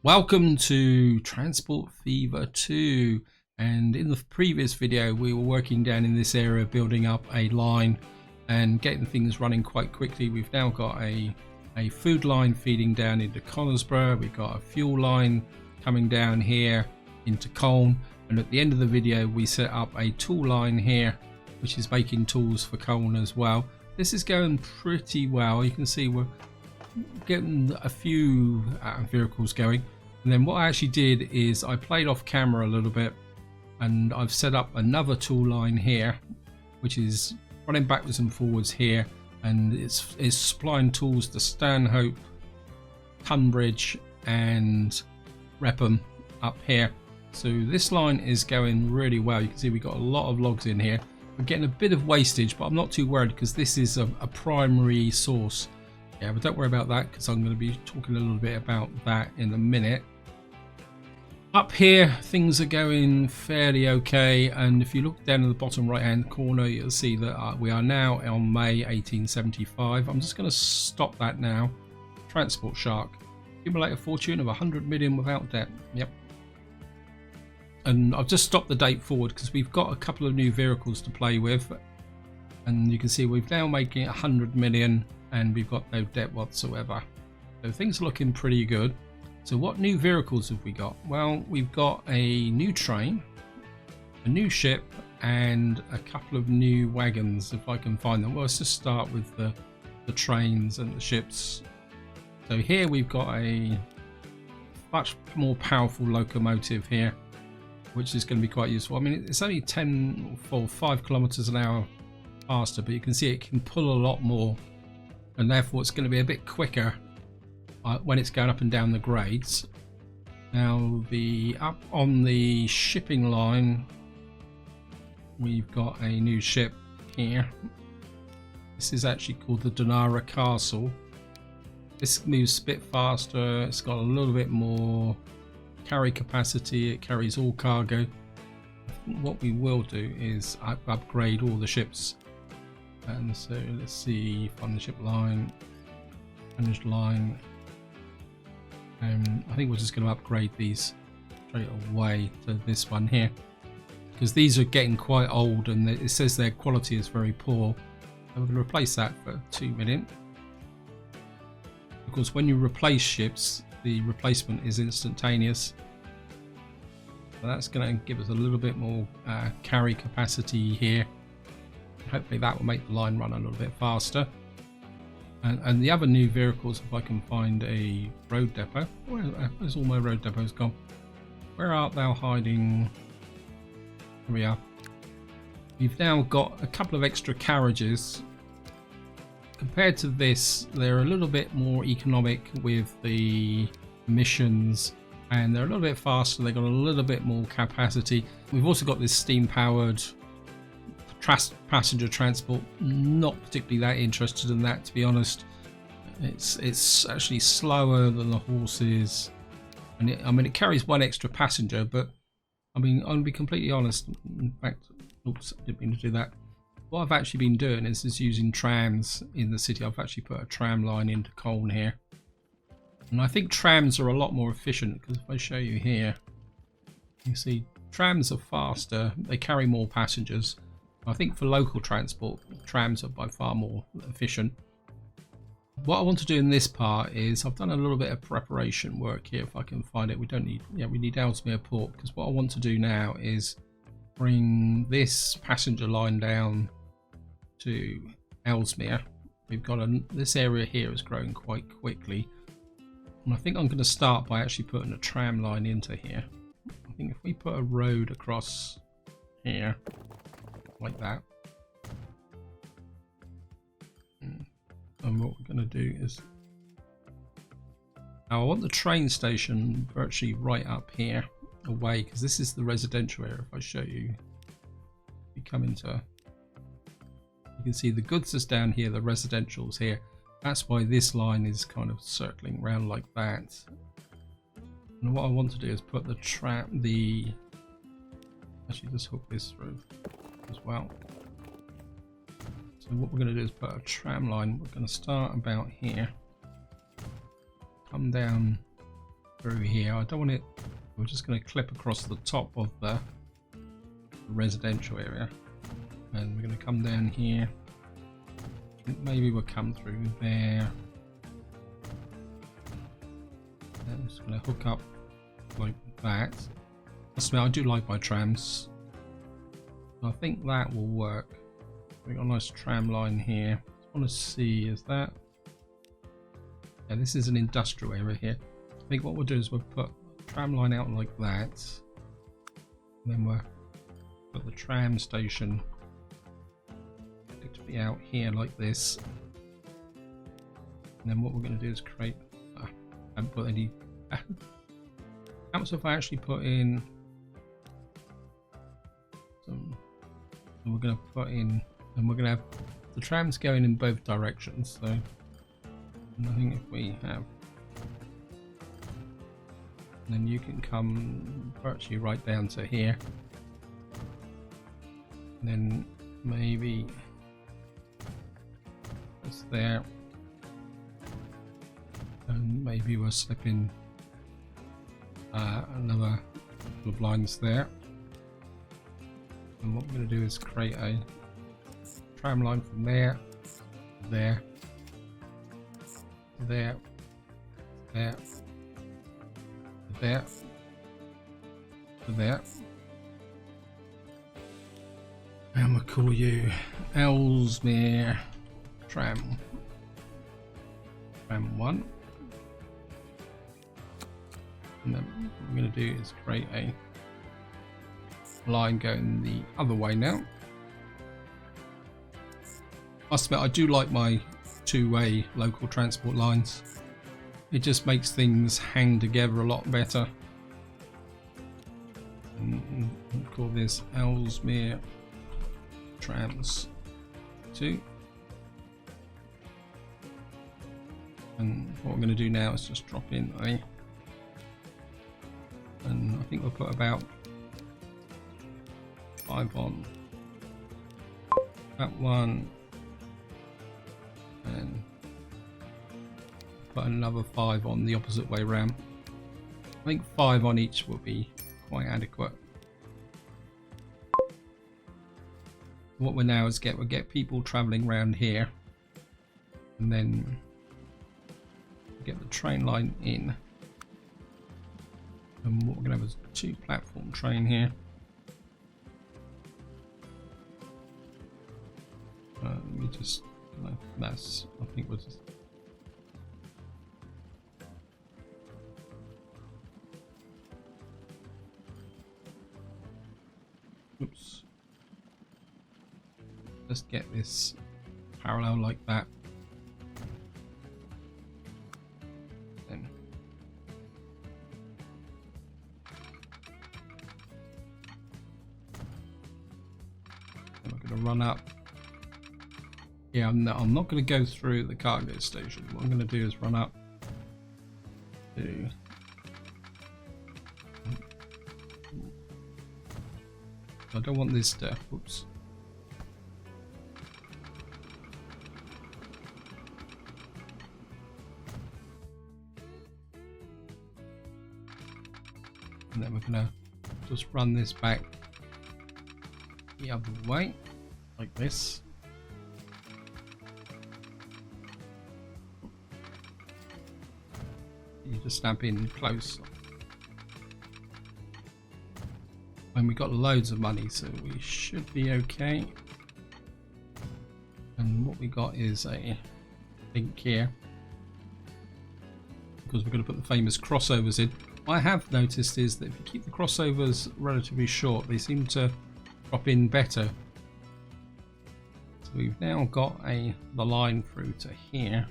Welcome to Transport Fever 2, and in the previous video we were working down in this area building up a line and getting things running quite quickly. We've now got a food line feeding down into Conisborough, we've got a fuel line coming down here into Colne, and at the end of the video we set up a tool line here which is making tools for Colne as well. This is going pretty well. You can see we're getting a few vehicles going. And then what I actually did is I played off camera a little bit and I've set up another tool line here which is running backwards and forwards here, and it's supplying tools to Stanhope, Tunbridge and Repham up here. So this line is going really well. You can see we've got a lot of logs in here. We're getting a bit of wastage, but I'm not too worried because this is a primary source. Yeah, but don't worry about that because I'm going to be talking a little bit about that in a minute. Up here things are going fairly okay, and if you look down in the bottom right hand corner you'll see that we are now on May 1875. I'm just going to stop that now. Transport Shark. Accumulate a fortune of 100 million without debt. Yep. And I've just stopped the date forward because we've got a couple of new vehicles to play with, and you can see we've now making 100 million and we've got no debt whatsoever. So things are looking pretty good. So what new vehicles have we got? Well, we've got a new train, a new ship, and a couple of new wagons if I can find them. Well, let's just start with the trains and the ships. So here we've got a much more powerful locomotive here, which is going to be quite useful. I mean, it's only 5 kilometers an hour faster, but you can see it can pull a lot more, and therefore it's going to be a bit quicker when it's going up and down the grades. Now up on the shipping line we've got a new ship here. This is actually called the Donara Castle. This moves a bit faster, it's got a little bit more carry capacity, it carries all cargo. What we will do is upgrade all the ships, and so let's see, find the ship line, managed line. I think we're just going to upgrade these straight away to this one here because these are getting quite old and it says their quality is very poor. So we're going to replace that for 2 million. Of course, when you replace ships, the replacement is instantaneous. So that's going to give us a little bit more carry capacity here. Hopefully that will make the line run a little bit faster. And the other new vehicles, if I can find a road depot. Where's all my road depots gone? Where art thou hiding? Here we are. We've now got a couple of extra carriages. Compared to this, they're a little bit more economic with the emissions, and they're a little bit faster. They've got a little bit more capacity. We've also got this steam-powered passenger transport. Not particularly that interested in that, to be honest. It's actually slower than the horses, and I mean it carries one extra passenger, but I mean I'm gonna be completely honest. In fact, oops, I didn't mean to do that. What I've actually been doing is using trams in the city. I've actually put a tram line into Colne here, and I think trams are a lot more efficient because if I show you here, you see trams are faster, they carry more passengers. I think for local transport, trams are by far more efficient. What I want to do in this part is I've done a little bit of preparation work here. If I can find it, we need Ellesmere Port, because what I want to do now is bring this passenger line down to Ellesmere. We've got this area here is growing quite quickly, and I think I'm going to start by actually putting a tram line into here. I think if we put a road across here like that, and what we're going to do is, now I want the train station virtually right up here away, because this is the residential area. If I show you, you come into, you can see the goods is down here, the residential's here. That's why this line is kind of circling around like that. And what I want to do is put the actually just hook this through as well. So what we're going to do is put a tram line. We're going to start about here, come down through here. I don't want it. We're just going to clip across the top of the residential area, and we're going to come down here. Maybe we'll come through there. I'm just going to hook up like that. I do like my trams. I think that will work. We've got a nice tram line here. I want to see, is that... Yeah, this is an industrial area here. I think what we'll do is we'll put a tram line out like that. And then we'll put the tram station to be out here like this. And then what we're going to do is create... I haven't put any... How much if I actually put in some... And we're going to put in... And we're going to have the trams going in both directions. So I think if we have... Then you can come virtually right down to here. And then maybe it's there. And maybe we'll slip in another couple of lines there. And what we're going to do is create a tram line from there, there, there, there, there, there. And we'll call you Ellesmere Tram 1. And then what we're going to do is create a line going the other way now. I must admit, I do like my two-way local transport lines. It just makes things hang together a lot better. And we'll call this Ellesmere Trams 2. And what we're going to do now is just drop in a... And I think we'll put about 5 on that one, and put another 5 on the opposite way round. I think 5 on each will be quite adequate. What we're now is we'll get people travelling around here, and then get the train line in. And what we're going to have is a 2-platform train here. We just, that's, I think we'll just... Oops. Just get this parallel like that. Then we're going to run up. Yeah, I'm not going to go through the cargo station. What I'm going to do is run up to... I don't want this to... Oops. And then we're going to just run this back the other way, like this. You just snap in close. And we got loads of money, so we should be okay. And what we got is a link here, because we're going to put the famous crossovers in. What I have noticed is that if you keep the crossovers relatively short, they seem to drop in better. So we've now got the line through to here.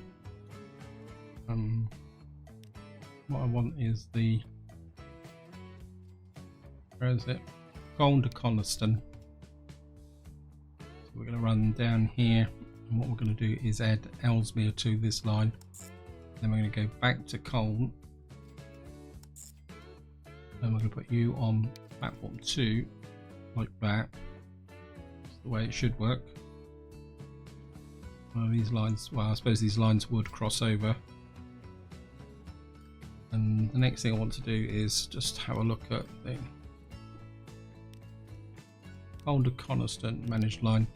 What I want is the... Where is it? Colne to Coniston. So we're going to run down here, and what we're going to do is add Ellesmere to this line. Then we're going to go back to Colne, and we're going to put you on platform 2, like that. That's the way it should work. Well, these lines, well, I suppose these lines would cross over. And the next thing I want to do is just have a look at the hold a constant managed line.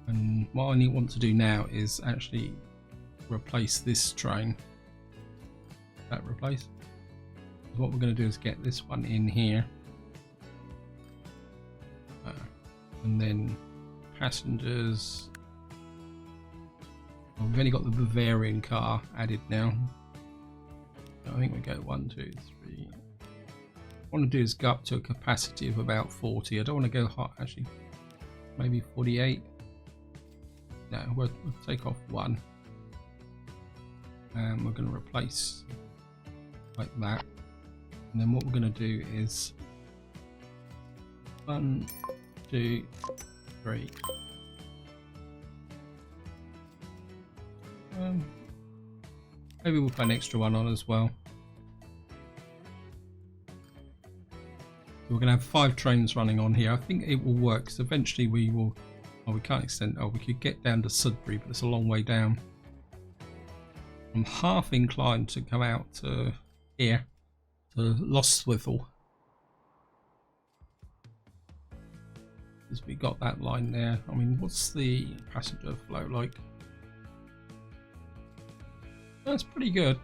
And what I want to do now is actually replace this train. That replace. What we're going to do is get this one in here, and then passengers. Well, we've only got the Bavarian car added now. I think we go 1, 2, 3. What I want to do is go up to a capacity of about 40. I don't want to go hot, actually. Maybe 48. No, we'll take off 1. And we're going to replace like that. And then what we're going to do is 1, 2, 3. Maybe we'll put an extra one on as well. We're going to have 5 trains running on here. I think it will work because eventually we will. Oh, we can't extend. Oh, we could get down to Sudbury, but it's a long way down. I'm half inclined to come out to here, to Lostwittle, because we got that line there. I mean, what's the passenger flow like? That's pretty good.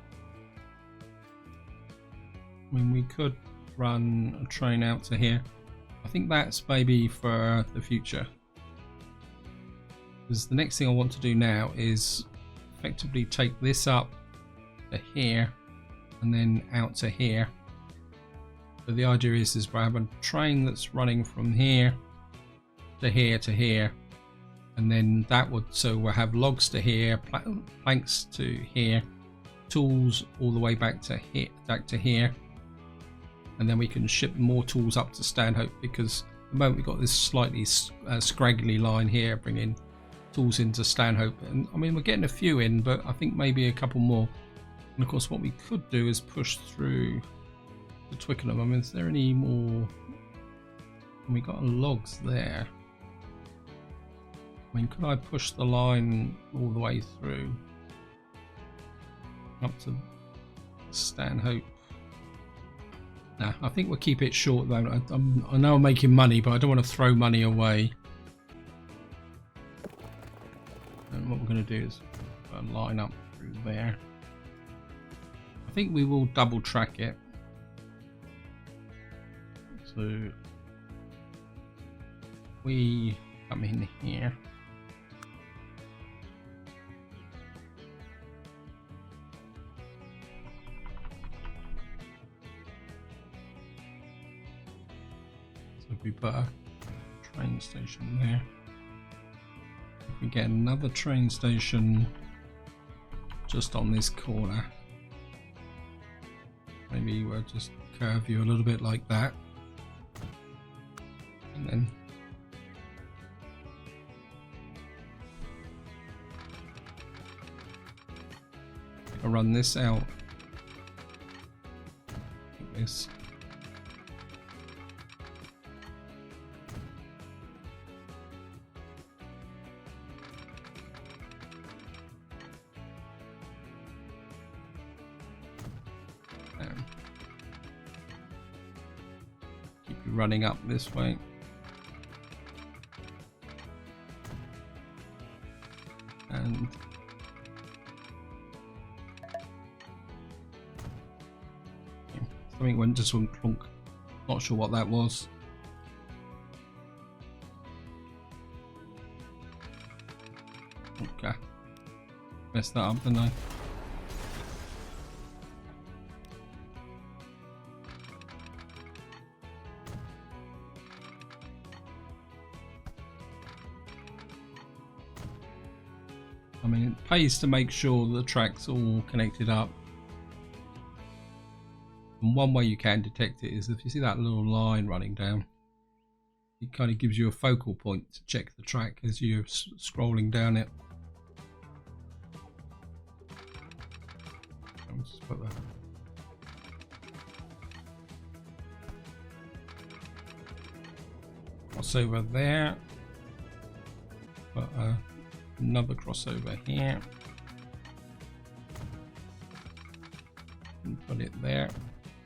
I mean, we could run a train out to here. I think that's maybe for the future, because the next thing I want to do now is effectively take this up to here and then out to here. So the idea is we'll have a train that's running from here to here to here, and then that would, so we'll have logs to here, planks to here, tools all the way back to here, and then we can ship more tools up to Stanhope, because at the moment we've got this slightly scraggly line here bringing tools into Stanhope. And I mean, we're getting a few in, but I think maybe a couple more. And of course what we could do is push through to Twickenham. I mean, is there any more? And we got logs there. I mean, could I push the line all the way through up to Stanhope? Nah, I think we'll keep it short though. I know I'm making money, but I don't want to throw money away. And what we're going to do is line up through there. I think we will double track it. So we come in here. So we put a train station there. If we get another train station just on this corner, maybe we'll just curve you a little bit like that, and then I'll run this out like this. Keep you running up this way. And something went to some clunk. Not sure what that was. Okay. Messed that up, didn't I? I mean, it pays to make sure the track's all connected up. And one way you can detect it is if you see that little line running down, it kind of gives you a focal point to check the track as you're scrolling down it. I'll just put that. Crossover there. Put another crossover here. And put it there,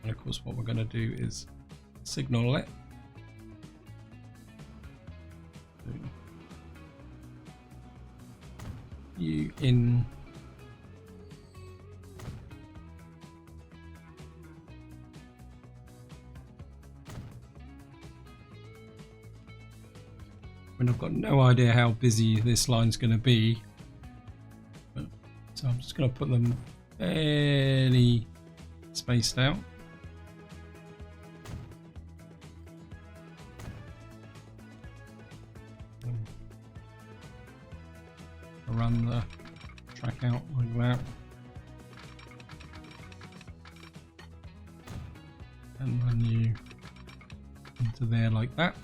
and of course what we're going to do is signal it. So you in when I've got no idea how busy this line's going to be, so I'm just going to put them fairly spaced out. Run the track out like that, and run you into there like that,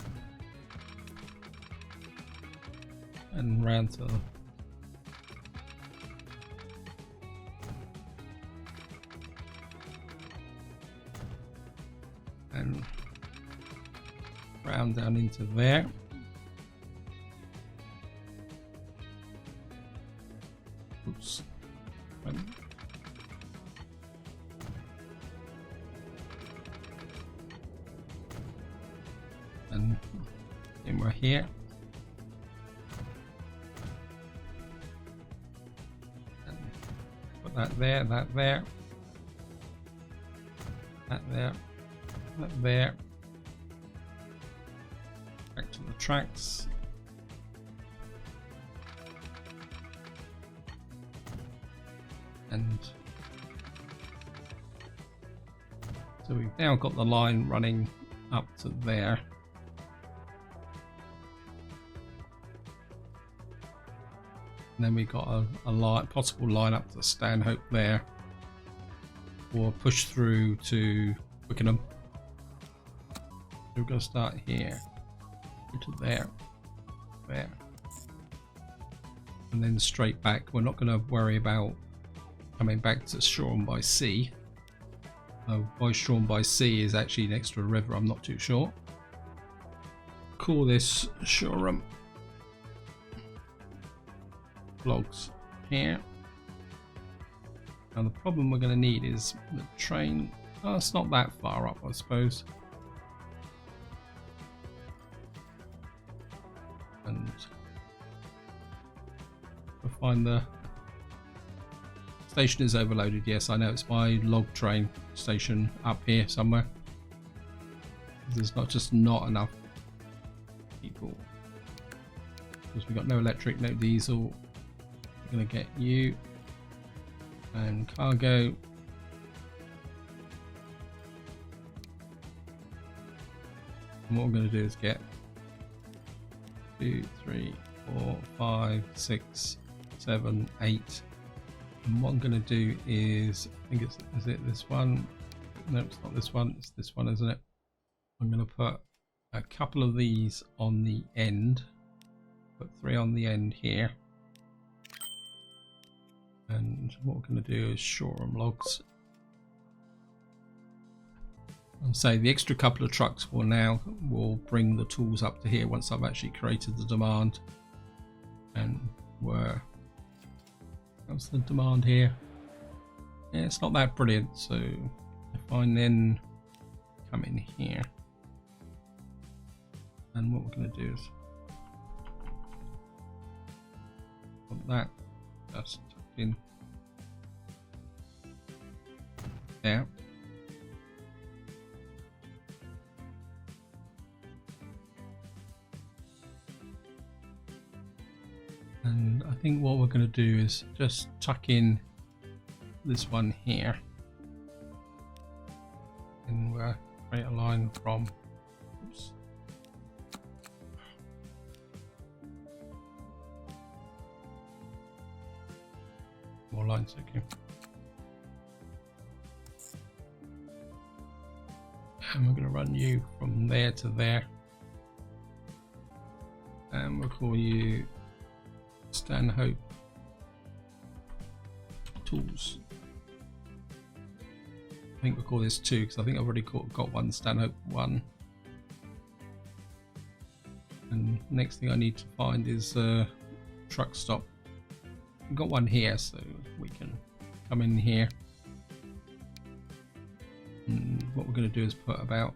and round to and round down into there. Oops. And then we're here. And put that there, that there, that there, that there. Back to the tracks. And so we've now got the line running up to there. And then we've got a possible line up to Stanhope there, or push through to Twickenham. So we're going to start here, into there, there, and then straight back. We're not going to worry about coming back to Shoreham by Sea. Why Shoreham by Sea is actually next to a river, I'm not too sure. Call this Shoreham. Logs here. Now the problem we're going to need is the train. Oh, it's not that far up, I suppose. And we'll find the station is overloaded. Yes, I know, it's my log train station up here somewhere. There's not enough people because we've got no electric, no diesel. We're going to get you and cargo. And what we're going to do is get 2, 3, 4, 5, 6, 7, 8. And what I'm going to do is, I think is it this one? No, it's not this one. It's this one, isn't it? I'm going to put a couple of these on the end. Put 3 on the end here. And what we're going to do is Shoreham logs. And say the extra couple of trucks will bring the tools up to here once I've actually created the demand. And what's the demand here? Yeah, it's not that brilliant. So if I then come in here, and what we're going to do is put that just tucked in there. And I think what we're going to do is just tuck in this one here, and we'll create a line from, oops, more lines, okay. And we're going to run you from there to there, and we'll call you Stanhope Tools. I think we'll call this 2 because I think I've already got one Stanhope 1. And next thing I need to find is a truck stop. We've got one here, so we can come in here And what we're going to do is put about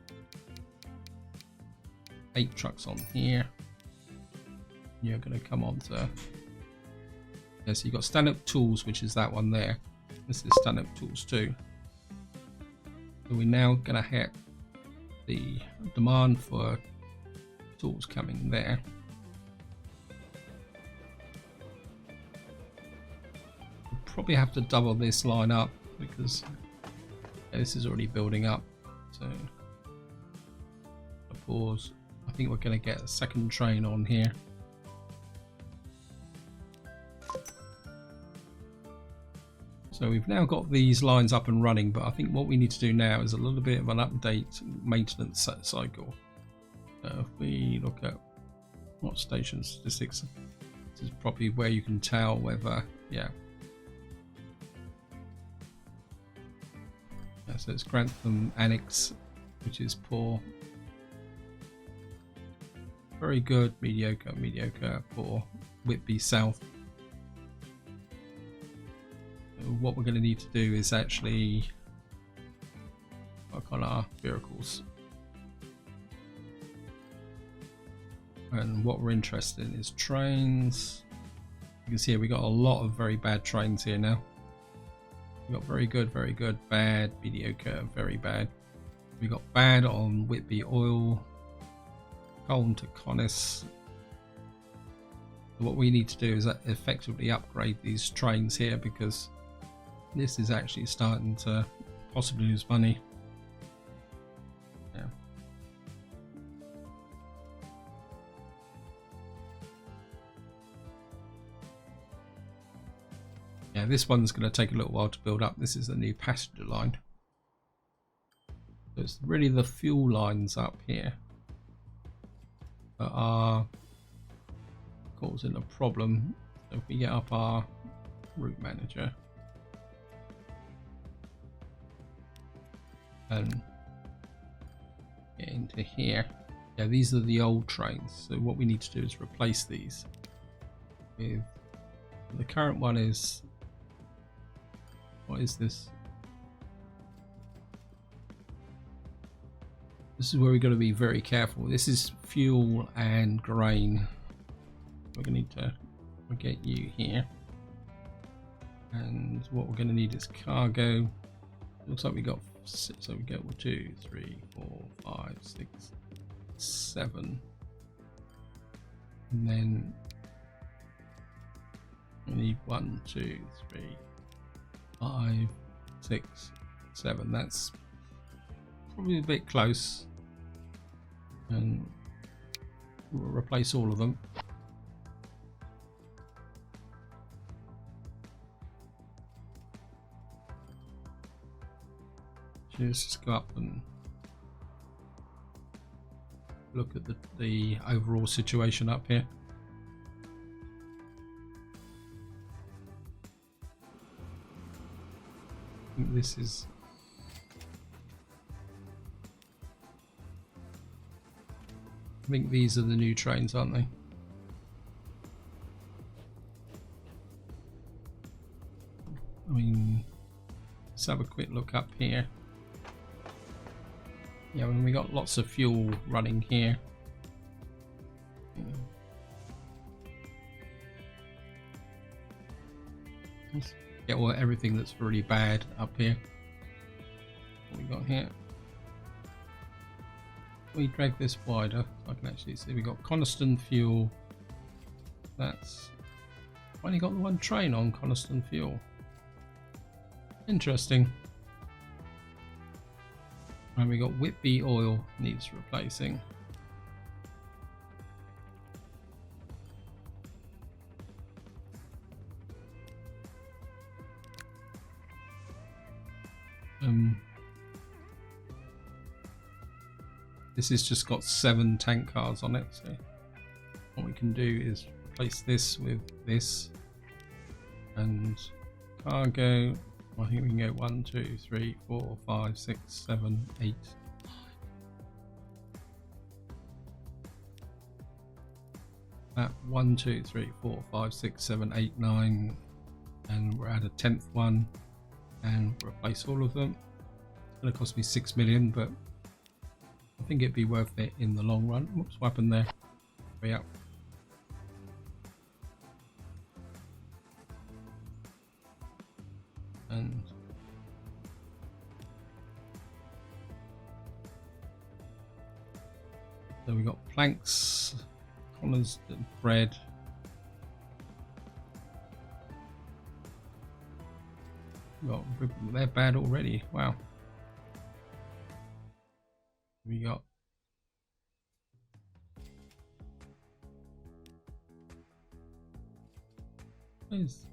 8 trucks on here. You're going to come on to, yeah, so you've got stand-up tools, which is that one there. This is stand-up tools too. So we're now going to hit the demand for tools coming there. We'll probably have to double this line up because this is already building up. So pause. I think we're going to get a second train on here. So we've now got these lines up and running, but I think what we need to do now is a little bit of an update maintenance cycle. So if we look at what station statistics, this is probably where you can tell whether, yeah. So it's Grantham Annex, which is poor. Very good, mediocre, mediocre, poor. Whitby South. What we're going to need to do is actually work on our vehicles, and what we're interested in is trains. You can see here we got a lot of very bad trains here now. We got very good, bad, mediocre, very bad. We got bad on Whitby Oil, Colne to Connis. What we need to do is effectively upgrade these trains here, because this is actually starting to possibly lose money. Yeah. Yeah, this one's going to take a little while to build up. This is the new passenger line. So it's really the fuel lines up here that are causing a problem. So if we get up our route manager and get into here, yeah, these are the old trains. So what we need to do is replace these with, the current one is, what is this? This is where we've got to be very careful. This is fuel and grain. We're going to need to get you here, and what we're going to need is cargo. Looks like we got 6, so we get 1, 2, 3, 4, 5, 6, 7, and then we need 1, 2, 3, 5, 6, 7. That's probably a bit close, and we'll replace all of them. Let's just go up and look at the overall situation up here. I think this is, I think these are the new trains, aren't they? I mean, let's have a quick look up here. Yeah, when we got lots of fuel running here. Let's get everything that's really bad up here. What we got here? We drag this wider so I can actually see. We got Coniston fuel. That's only got the one train on Coniston fuel. Interesting. And we got Whitby Oil needs replacing. This has just got 7 tank cars on it, so what we can do is replace this with this, and cargo. I think we can go 1, 2, 3, 4, 5, 6, 7, 8. That 1, 2, 3, 4, 5, 6, 7, 8, 9, and we're at a 10th one, and replace all of them. Gonna cost me 6 million, but I think it'd be worth it in the long run. Whoops, what happened there? Way up. And so we got planks, collars, and bread. Got they're bad already. Wow. We got is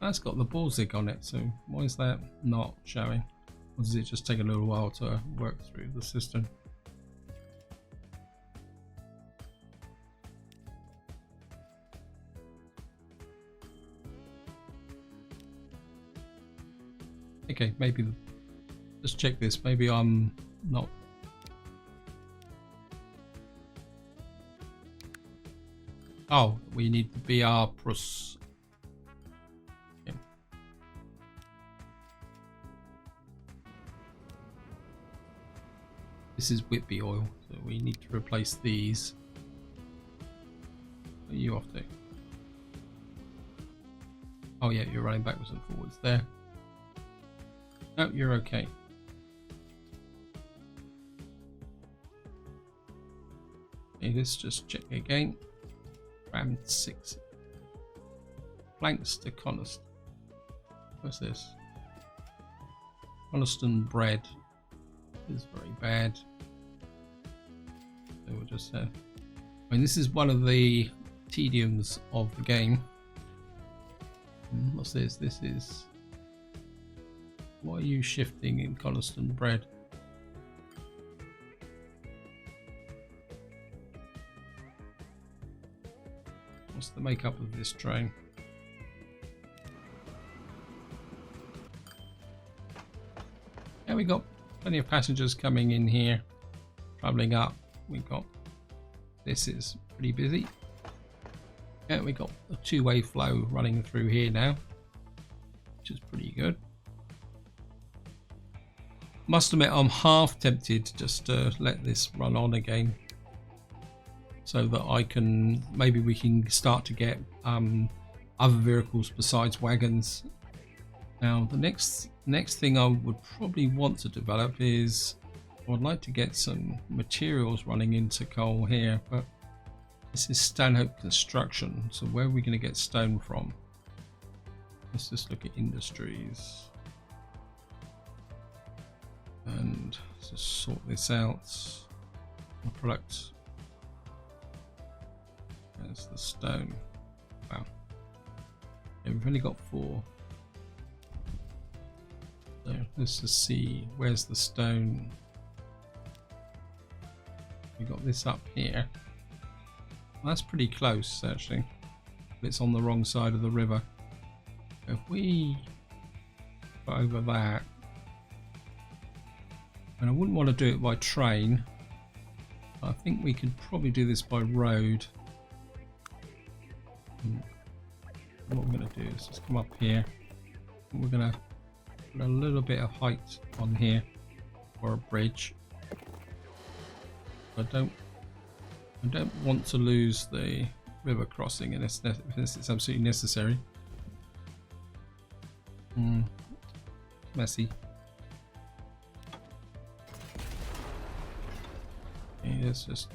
that's got the Borzig on it, so why is that not showing? Or does it just take a little while to work through the system? Okay, maybe just check this. Maybe I'm not. Oh, we need the BR plus. Okay. This is Whitby oil, so we need to replace these. Are you off to? Oh yeah, you're running backwards and forwards there. No, you're okay. Okay, let's just check again. Ram 6. Planks to Coniston. What's this? Coniston bread is very bad. So we'll just I mean, this is one of the tediums of the game. What's this? This is. Why are you shifting in Coniston bread? What's the makeup of this train? Yeah, we got plenty of passengers coming in here, travelling up. We got this is pretty busy. Yeah, we got a two-way flow running through here now, which is pretty good. Must admit, I'm half tempted just to let this run on again, so that I can maybe we can start to get other vehicles besides wagons. Now, the next thing I would probably want to develop is I would like to get some materials running into coal here, but this is Stanhope Construction. So where are we going to get stone from? Let's just look at industries. And just sort this out. The product. There's the stone. Wow. Yeah, we've only got 4. So let's just see where's the stone. We got this up here. Well, that's pretty close actually. But it's on the wrong side of the river. If we go over that. And I wouldn't want to do it by train. I think we could probably do this by road. And what we're going to do is just come up here. And we're going to put a little bit of height on here for a bridge. I don't want to lose the river crossing unless it's absolutely necessary. Messy. Okay, let's just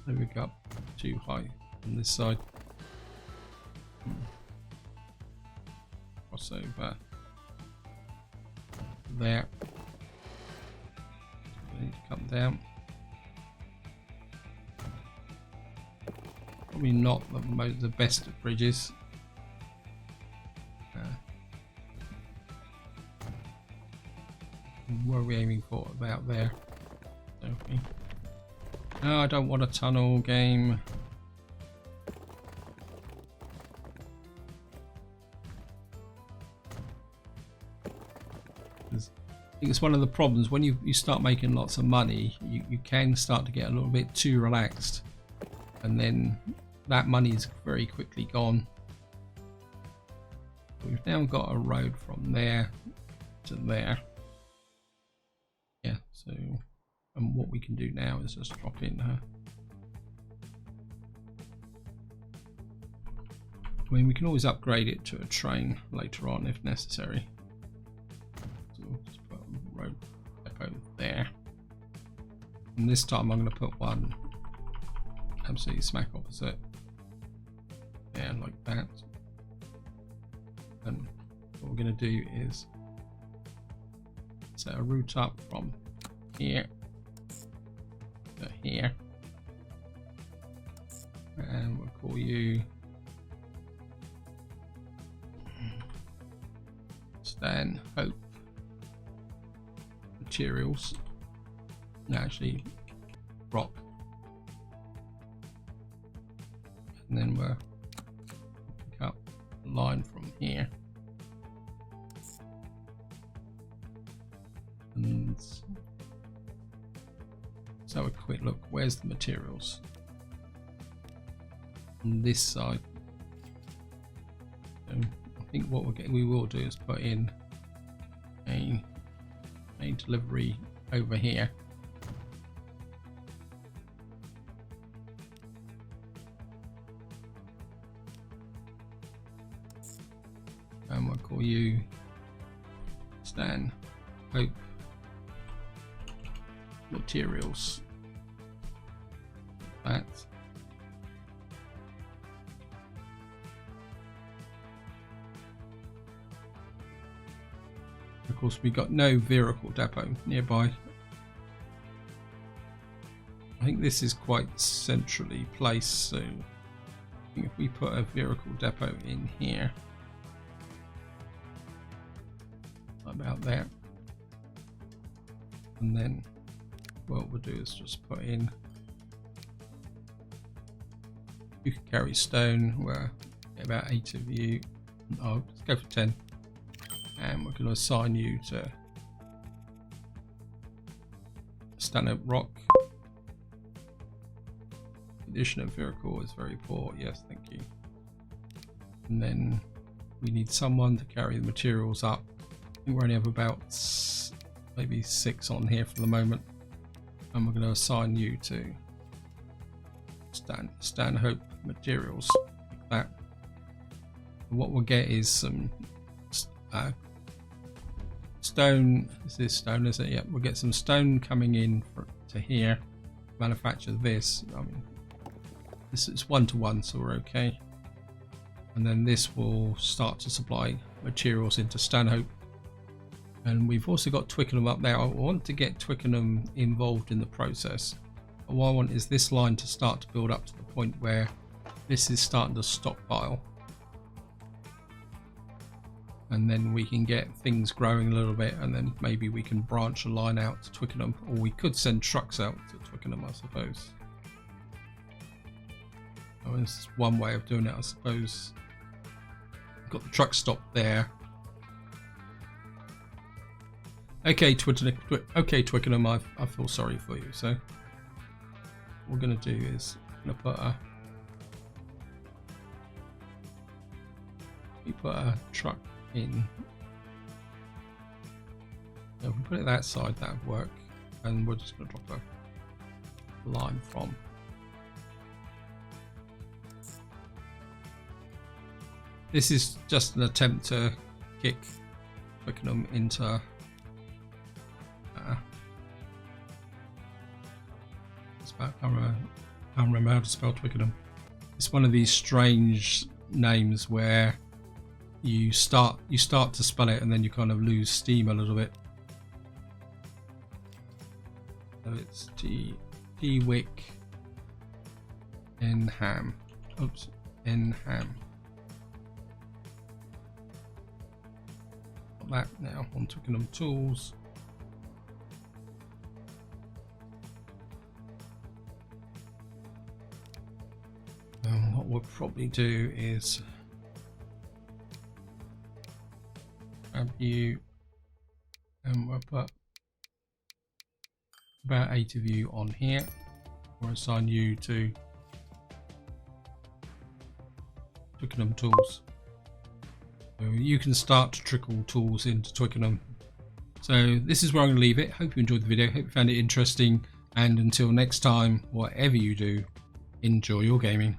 there we go, too high on this side. Cross over there. I need to come down. Probably not the best of bridges. What are we aiming for? About there. Okay. No, I don't want a tunnel game. think it's one of the problems when you start making lots of money, you can start to get a little bit too relaxed, and then that money is very quickly gone. We've now got a road from there to there. Yeah, so and what we can do now is just drop in her. I mean, we can always upgrade it to a train later on if necessary. So we'll just put a road depot there. And this time I'm going to put one absolutely smack opposite. Yeah, like that. And what we're going to do is set a route up from here to here. And we'll call you Stan Hope Materials. No, actually rock. And then we'll pick up a line from here. And let's have a quick look. Where's the materials? On this side. So I think what we will do is put in a delivery over here. And we'll call you Stan Hope Materials. That. Of course, we got no vehicle depot nearby. I think this is quite centrally placed, so I think if we put a vehicle depot in here, about there, and then what we'll do is just put in, you can carry stone, where about 8 of you. Oh, let's go for 10, and we're going to assign you to stand-up rock. Condition of vehicle is very poor. Yes, thank you. And then we need someone to carry the materials up. I think we only have about maybe 6 on here for the moment, and we're going to assign you to Stan Hope Materials, like that. And what we'll get is some stone. Is this stone? Is it? Yeah, we'll get some stone coming in to here. Manufacture this. I mean, this is 1-to-1, so we're okay. And then this will start to supply materials into Stanhope. And we've also got Twickenham up there. I want to get Twickenham involved in the process. But what I want is this line to start to build up to the point where this is starting to stockpile. And then we can get things growing a little bit, and then maybe we can branch a line out to Twickenham, or we could send trucks out to Twickenham, I suppose. I mean, this is one way of doing it, I suppose. Got the truck stop there. Okay, Twickenham, I feel sorry for you. So what we're going to do is I'm going to put a truck in. If we put it that side, that would work. And we're just going to drop a line from. This is just an attempt to kick Twickenham into I can't remember how to spell Twickenham. It's one of these strange names where you start to spell it and then you kind of lose steam a little bit. So it's Twick Enham. Oops, Enham. Got that now on Twickenham Tools. What we'll probably do is grab you and we'll put about 8 of you on here. Or assign you to Twickenham tools. So you can start to trickle tools into Twickenham. So this is where I'm going to leave it. Hope you enjoyed the video. Hope you found it interesting. And until next time, whatever you do, enjoy your gaming.